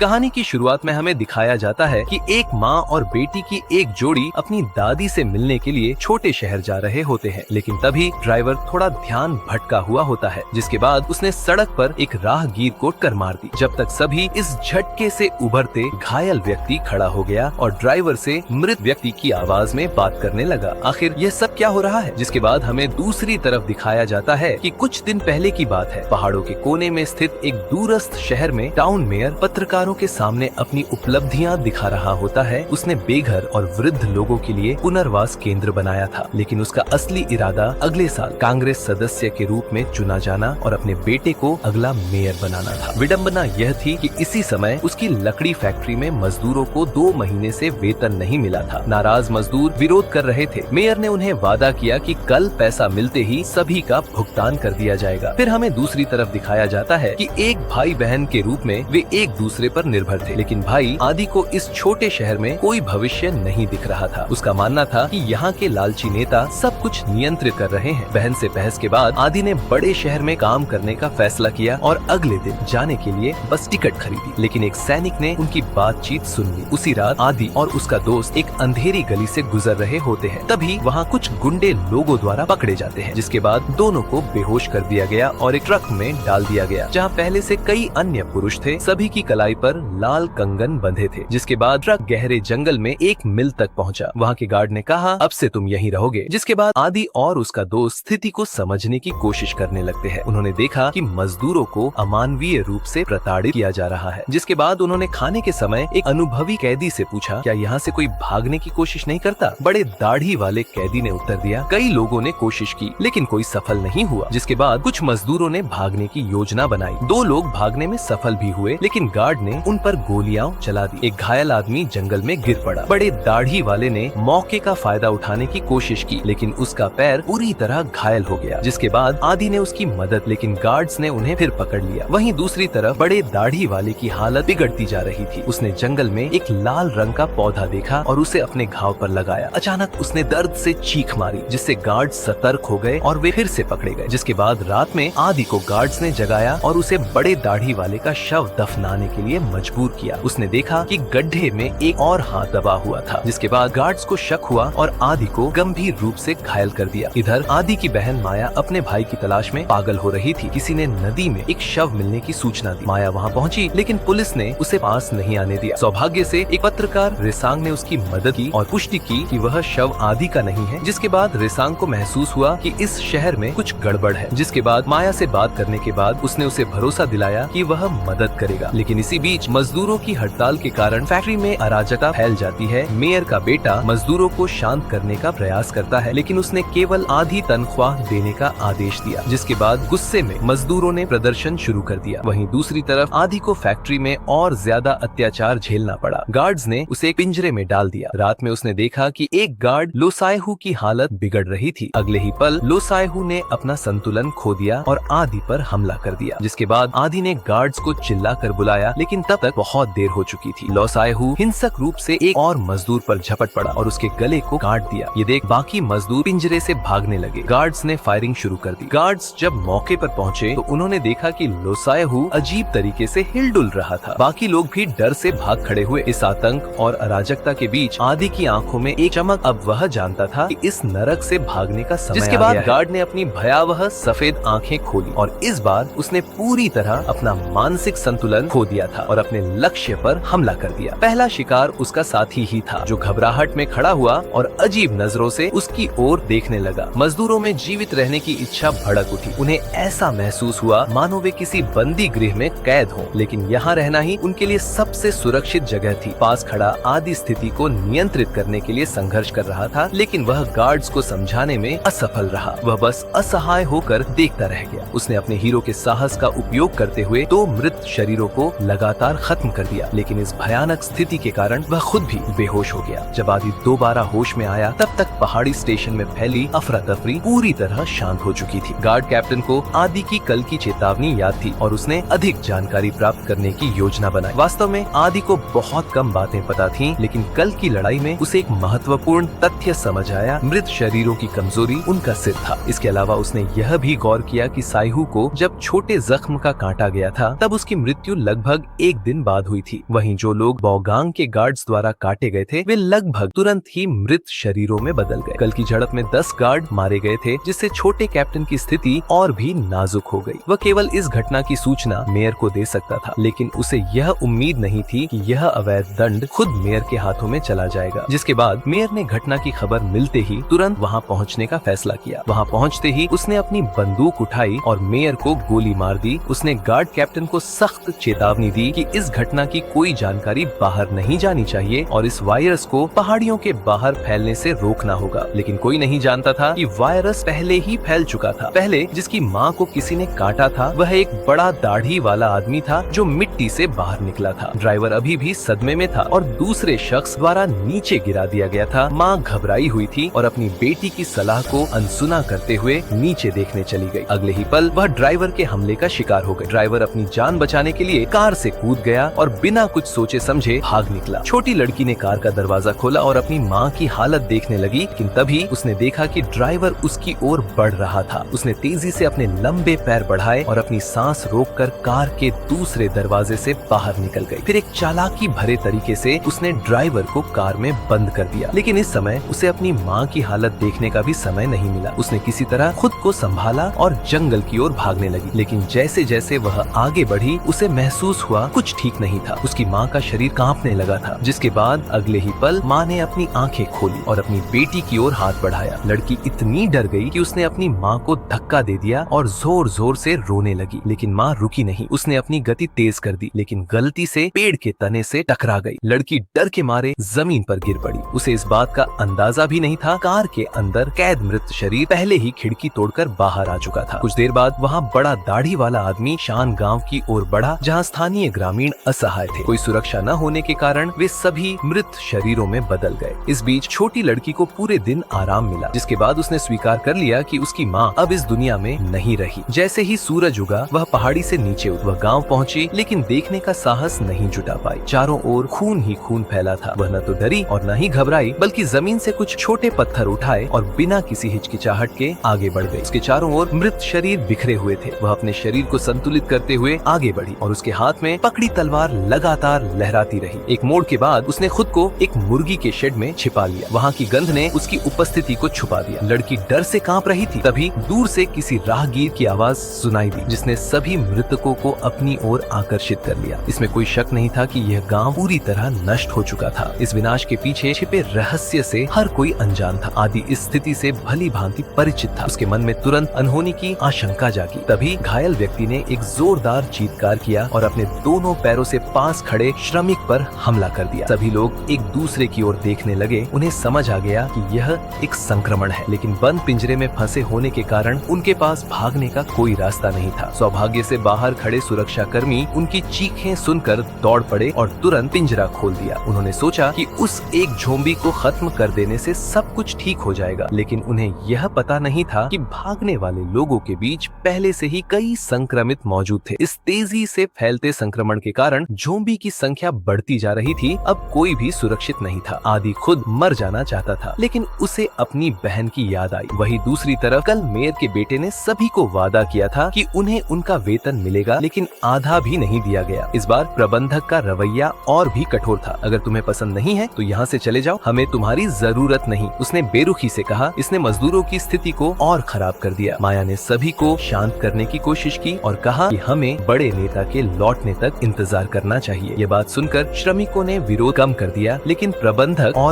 कहानी की शुरुआत में हमें दिखाया जाता है कि एक माँ और बेटी की एक जोड़ी अपनी दादी से मिलने के लिए छोटे शहर जा रहे होते हैं, लेकिन तभी ड्राइवर थोड़ा ध्यान भटका हुआ होता है, जिसके बाद उसने सड़क पर एक राहगीर को टक्कर मार दी। जब तक सभी इस झटके से उभरते घायल व्यक्ति खड़ा हो गया और ड्राइवर से मृत व्यक्ति की आवाज में बात करने लगा। आखिर यह सब क्या हो रहा है? जिसके बाद हमें दूसरी तरफ दिखाया जाता है कि कुछ दिन पहले की बात है। पहाड़ों के कोने में स्थित एक दूरस्थ शहर में टाउन मेयर पत्रकारों के सामने अपनी उपलब्धियां दिखा रहा होता है। उसने बेघर और वृद्ध लोगों के लिए पुनर्वास केंद्र बनाया था, लेकिन उसका असली इरादा अगले साल कांग्रेस सदस्य के रूप में चुना जाना और अपने बेटे को अगला मेयर बनाना था। विडंबना यह थी कि इसी समय उसकी लकड़ी फैक्ट्री में मजदूरों को 2 महीने से वेतन नहीं मिला था। नाराज मजदूर विरोध कर रहे थे। मेयर ने उन्हें वादा किया कि कल पैसा मिलते ही सभी का भुगतान कर दिया जाएगा। फिर हमें दूसरी तरफ दिखाया जाता है कि एक भाई बहन के रूप में वे एक दूसरे पर निर्भर थे, लेकिन भाई आदि को इस छोटे शहर में कोई भविष्य नहीं दिख रहा था। उसका मानना था कि यहाँ के लालची नेता सब कुछ नियंत्रित कर रहे हैं। बहन से बहस के बाद आदि ने बड़े शहर में काम करने का फैसला किया और अगले दिन जाने के लिए बस टिकट खरीदी, लेकिन एक सैनिक ने उनकी बातचीत सुन ली। उसी रात आदि और उसका दोस्त एक अंधेरी गली से गुजर रहे होते हैं। तभी वहाँ कुछ गुंडे लोगों द्वारा पकड़े जाते हैं, जिसके बाद दोनों को बेहोश कर दिया गया और एक ट्रक में डाल दिया गया, जहाँ पहले से कई अन्य पुरुष थे। सभी की कलाई पर लाल कंगन बंधे थे। जिसके बाद ट्रक गहरे जंगल में एक मिल तक पहुँचा। वहाँ के गार्ड ने कहा, अब से तुम यहीं रहोगे। जिसके बाद आदि और उसका दोस्त स्थिति को समझने की कोशिश करने लगते हैं। उन्होंने देखा कि मजदूरों को अमानवीय रूप से प्रताड़ित किया जा रहा है। जिसके बाद उन्होंने खाने के समय एक अनुभवी कैदी से पूछा, क्या यहाँ से कोई भागने की कोशिश नहीं करता? बड़े दाढ़ी वाले कैदी ने उत्तर दिया, कई लोगों ने कोशिश की लेकिन कोई सफल नहीं हुआ। जिसके बाद कुछ मजदूरों ने भागने की योजना बनाई। 2 लोग भागने में सफल भी हुए, लेकिन गार्ड ने उन पर गोलियां चला दी। एक घायल आदमी जंगल में गिर पड़ा। बड़े दाढ़ी वाले ने मौके का फायदा उठाने की कोशिश की, लेकिन उसका पैर पूरी तरह घायल हो गया। जिसके बाद आदि ने उसकी मदद, लेकिन गार्ड्स ने उन्हें फिर पकड़ लिया। वहीं दूसरी तरफ बड़े दाढ़ी वाले की हालत बिगड़ती जा रही थी। उसने जंगल में एक लाल रंग का पौधा देखा और उसे अपने घाव पर लगाया। अचानक उसने दर्द से चीख मारी, जिससे गार्ड्स सतर्क हो गए और वे फिर से पकड़े गए। जिसके बाद रात में आदि को गार्ड्स ने जगाया और उसे बड़े दाढ़ी वाले का शव दफनाने के लिए मजबूर किया। उसने देखा कि गड्ढे में एक और हाथ दबा हुआ था। जिसके बाद गार्ड्स को शक हुआ और आदि को गंभीर रूप से घायल कर दिया। इधर आदि की बहन माया अपने भाई की तलाश में पागल हो रही थी। किसी ने नदी में एक शव मिलने की सूचना दी। माया वहाँ पहुँची, लेकिन पुलिस ने उसे पास नहीं आने दिया। सौभाग्य से एक पत्रकार रिसांग ने उसकी मदद की और पुष्टि की कि वह शव आदि का नहीं है। जिसके बाद रिसांग को महसूस हुआ कि इस शहर में कुछ गड़बड़ है। जिसके बाद माया से बात करने के बाद उसने उसे भरोसा दिलाया कि वह मदद करेगा। लेकिन इसी बीच मजदूरों की हड़ताल के कारण फैक्ट्री में अराजकता फैल जाती है। मेयर का बेटा मजदूरों को शांत करने का प्रयास करता है, लेकिन उसने केवल आधी तनख्वाह देने का आदेश दिया। जिसके बाद गुस्से में मजदूरों ने प्रदर्शन शुरू कर दिया। वहीं दूसरी तरफ आदि को फैक्ट्री में और ज्यादा अत्याचार झेलना पड़ा। गार्ड्स ने उसे एक पिंजरे में डाल दिया। रात में उसने देखा कि एक गार्ड लोसायहू की हालत बिगड़ रही थी। अगले ही पल लोसायहू ने अपना संतुलन खो दिया और आदि पर हमला कर दिया। जिसके बाद आदि ने गार्ड्स को चिल्लाकर बुलाया, लेकिन तब तक बहुत देर हो चुकी थी। लोसायहू हिंसक रूप से एक और मजदूर पर झपट पड़ा और उसके गले को काट दिया। ये देख बाकी मजदूर पिंजरे से भागने लगे। गार्ड्स ने फायरिंग शुरू कर दी। गार्ड्स जब मौके पर पहुंचे तो उन्होंने देखा कि लोसायहू अजीब तरीके से हिलडुल रहा था। बाकी लोग भी डर से भाग खड़े हुए। इस आतंक और अराजकता के बीच आदि की आंखों में एक चमक। अब वह जानता था कि इस नरक से भागने का समय जिसके बाद गार्ड ने अपनी भयावह सफेद आंखें खोली और इस बार उसने पूरी तरह अपना मानसिक संतुलन खो दिया था और अपने लक्ष्य पर हमला कर दिया। पहला शिकार उसका साथी ही था, जो घबराहट में खड़ा हुआ और अजीब नजरों से उसकी ओर देखने लगा। मजदूरों में जीवित रहने की इच्छा भड़क उठी। उन्हें ऐसा महसूस हुआ मानो वे किसी बंदी गृह में कैद हों, लेकिन यहाँ रहना ही उनके लिए सबसे सुरक्षित जगह थी। पास खड़ा आदि स्थिति को नियंत्रित करने के लिए संघर्ष कर रहा था, लेकिन वह गार्ड्स को समझाने में असफल रहा। वह बस असहाय होकर देखता रह गया। उसने अपने हीरो के साहस का उपयोग करते हुए 2 मृत शरीरों को लगातार खत्म कर दिया, लेकिन इस भयानक स्थिति के कारण वह खुद भी बेहोश हो गया। जब आदि दोबारा होश में आया, तब तक पहाड़ी स्टेशन में फैली अफरा तफरी पूरी तरह शांत हो चुकी थी। गार्ड कैप्टन को आदि की कल की चेतावनी याद थी और उसने अधिक जानकारी प्राप्त करने की योजना बनाई। वास्तव में आदि को बहुत कम बातें पता थीं, लेकिन कल की लड़ाई में उसे एक महत्वपूर्ण तथ्य समझ आया। मृत शरीरों की कमजोरी उनका सिर था। इसके अलावा उसने यह भी गौर किया कि सायहू को जब छोटे जख्म का काटा गया था, तब उसकी मृत्यु लगभग 1 दिन बाद हुई थी। वहीं जो लोग बौगांग के गार्ड्स द्वारा काटे गए थे वे लगभग तुरंत ही मृत शरीरों में बदल गए। कल की झड़प में 10 गार्ड मारे गए थे, जिससे छोटे कैप्टन की स्थिति और भी नाजुक हो गई। वह केवल इस घटना की सूचना मेयर को दे सकता था, लेकिन उसे यह उम्मीद नहीं थी कि यह अवैध दंड खुद मेयर के हाथों में चला जाएगा। जिसके बाद मेयर ने घटना की खबर मिलते ही तुरंत वहां पहुंचने का फैसला किया। वहां पहुंचते ही उसने अपनी बंदूक उठाई और मेयर को गोली मार दी। उसने गार्ड कैप्टन को सख्त चेतावनी दी कि इस घटना की कोई जानकारी बाहर नहीं जानी चाहिए और इस वायरस को पहाड़ियों के बाहर फैलने से रोकना होगा। लेकिन कोई नहीं जानता था कि वायरस पहले ही फैल चुका था। पहले जिसकी माँ को किसी ने काटा था वह एक बड़ा दाढ़ी वाला आदमी था जो मिट्टी से बाहर निकला था। ड्राइवर अभी भी सदमे में था और दूसरे शख्स द्वारा नीचे गिरा दिया गया था। माँ घबराई हुई थी और अपनी बेटी की सलाह को अनसुना करते हुए नीचे देखने चली गई। अगले ही पल वह ड्राइवर के हमले का शिकार हो गई। ड्राइवर अपनी जान बचाने के लिए कार से कूद गया और बिना कुछ सोचे समझे भाग निकला। छोटी लड़की ने कार का दरवाजा खोला और अपनी माँ की हालत देखने लगी, लेकिन तभी उसने देखा कि ड्राइवर उसकी ओर बढ़ रहा था। उसने तेजी से अपने लंबे पैर बढ़ाए और अपनी सांस रोककर कार के दूसरे दरवाजे से बाहर निकल गई। फिर एक चालाकी भरे तरीके से उसने ड्राइवर को कार में बंद कर दिया। लेकिन इस समय उसे अपनी माँ की हालत देखने का भी समय नहीं मिला। उसने किसी तरह खुद को संभाला और जंगल की ओर भागने लगी। लेकिन जैसे जैसे वह आगे बढ़ी उसे महसूस हुआ कुछ ठीक नहीं था। उसकी माँ का शरीर कांपने लगा था। जिसके बाद अगले ही पल माँ ने अपनी आंखें खोली और अपनी बेटी की ओर हाथ बढ़ाया। लड़की इतनी डर गई कि उसने अपनी माँ को धक्का दे दिया और जोर जोर से रोने लगी। लेकिन माँ रुकी नहीं। उसने अपनी गति तेज कर दी, लेकिन गलती से पेड़ के तने से टकरा गई। लड़की डर के मारे जमीन पर गिर पड़ी। उसे इस बात का अंदाजा भी नहीं था कार के अंदर कैद मृत शरीर पहले ही खिड़की तोड़कर बाहर आ चुका था। कुछ देर बाद वहाँ बड़ा दाढ़ी वाला आदमी शान गांव की ओर बढ़ा, जहाँ स्थानीय ग्रामीण असहाय थे। कोई सुरक्षा न होने के कारण वे सभी मृत शरीरों में बदल गए। इस बीच छोटी लड़की को पूरे दिन आराम मिला, जिसके बाद उसने स्वीकार कर लिया कि उसकी माँ अब इस दुनिया में नहीं रही। जैसे ही सूरज उगा वह पहाड़ी से नीचे उतरी। वह गांव पहुंची, लेकिन देखने का साहस नहीं जुटा पाई। चारों ओर खून ही खून फैला था। वह न तो डरी और न ही घबराई, बल्कि जमीन से कुछ छोटे पत्थर उठाए और बिना किसी हिचकिचाहट के आगे बढ़ गई। उसके चारों ओर मृत शरीर बिखरे हुए थे। वह अपने शरीर को संतुलित करते हुए आगे बढ़ी और उसके हाथ में पकड़ी तलवार लगातार लहराती रही। एक मोड़ के बाद उसने खुद को एक मुर्गी के शेड में छिपा लिया। वहाँ की गंध ने उसकी उपस्थिति को छुपा दिया। लड़की डर से कांप रही थी। तभी दूर से किसी राहगीर की आवाज सुनाई दी, जिसने सभी मृतकों को अपनी ओर आकर्षित कर लिया। इसमें कोई शक नहीं था कि यह गांव पूरी तरह नष्ट हो चुका था। इस विनाश के पीछे छिपे रहस्य से हर कोई अनजान था। आदि इस स्थिति से भली भांति परिचित था। उसके मन में तुरंत अनहोनी की आशंका जागी। तभी घायल व्यक्ति ने एक जोरदार चीत्कार किया और अपने दोनों पैरों से पास खड़े श्रमिक पर हमला कर दिया। सभी लोग एक दूसरे की ओर देखने लगे। उन्हें समझ आ गया कि यह एक संक्रमण है, लेकिन बंद पिंजरे में फंसे होने के कारण उनके पास भागने का कोई रास्ता नहीं था। सौभाग्य से बाहर खड़े सुरक्षा कर्मी उनकी चीखें सुनकर दौड़ पड़े और तुरंत पिंजरा खोल दिया। उन्होंने सोचा कि उस एक झोंबी को खत्म कर देने से सब कुछ ठीक हो जाएगा, लेकिन उन्हें यह पता नहीं था कि भागने वाले लोगों के बीच पहले से ही कई संक्रमित मौजूद थे। इस तेजी से फैलते संक्रमण के कारण झोंबी की संख्या बढ़ती जा रही थी। अब कोई भी सुरक्षित नहीं था। आदि खुद मर जाना चाहता था, लेकिन उसे अपनी बहन की याद आई। वही दूसरी तरफ कल मेयर के बेटे ने सभी को वादा किया था कि उन्हें उनका वेतन मिलेगा, लेकिन आधा भी नहीं दिया गया। इस बार प्रबंधक का रवैया और भी कठोर था। अगर तुम्हें पसंद नहीं है तो यहाँ से चले जाओ, हमें तुम्हारी जरूरत नहीं, उसने बेरुखी से कहा। इसने मजदूरों की स्थिति को और खराब कर दिया। माया ने सभी को शांत करने की कोशिश की और कहा कि हमें बड़े नेता के लौटने तक इंतजार करना चाहिए। ये बात सुनकर श्रमिकों ने विरोध कम कर दिया, लेकिन प्रबंधक और